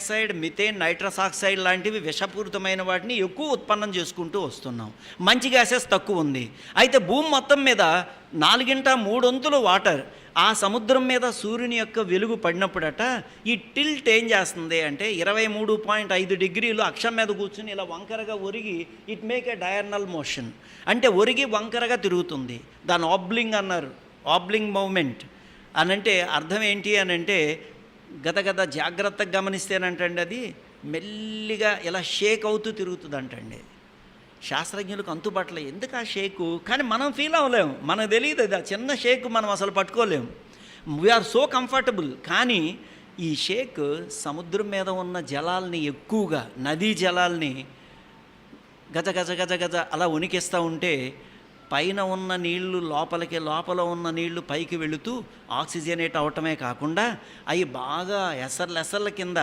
Oxide, methane, nitrous oxide లాంటివి విషపూరితమైన వాటిని ఎక్కువ ఉత్పన్నం చేసుకుంటూ వస్తున్నాం. మంచి గ్యాసెస్ తక్కువ ఉంది. అయితే భూమి మొత్తం మీద 4/3 వాటర్. ఆ సముద్రం మీద సూర్యుని యొక్క వెలుగు పడినప్పుడట ఈ టిల్ట్ ఏం చేస్తుంది అంటే 23.5 డిగ్రీలు అక్షం మీద కూర్చుని ఇలా వంకరగా ఒరిగి it make a diagonal motion. అంటే ఒరిగి వంకరగా తిరుగుతుంది. దాని ఆబ్లింగ్ అన్నారు, ఆబ్లింగ్ మూమెంట్ అనంటే అర్థం ఏంటి అని అంటే గద జాగ్రత్తగా గమనిస్తేనంటండి అది మెల్లిగా ఇలా షేక్ అవుతూ తిరుగుతుంది అంటండి. శాస్త్రజ్ఞులకు అంతుబట్టలే ఎందుకు ఆ షేకు, కానీ మనం ఫీల్ అవ్వలేము, మనకు తెలియదు అది. ఆ చిన్న షేక్ మనం అసలు పట్టుకోలేము. We are so comfortable. కానీ ఈ షేక్ సముద్రం మీద ఉన్న జలాల్ని ఎక్కువగా, నదీ జలాల్ని గజ గజ గజ గజ అలా వణికిస్తూ ఉంటే పైన ఉన్న నీళ్లు లోపలికి, లోపల ఉన్న నీళ్లు పైకి వెళుతూ ఆక్సిజనేట్ అవటమే కాకుండా అవి బాగా ఎసర్ల కింద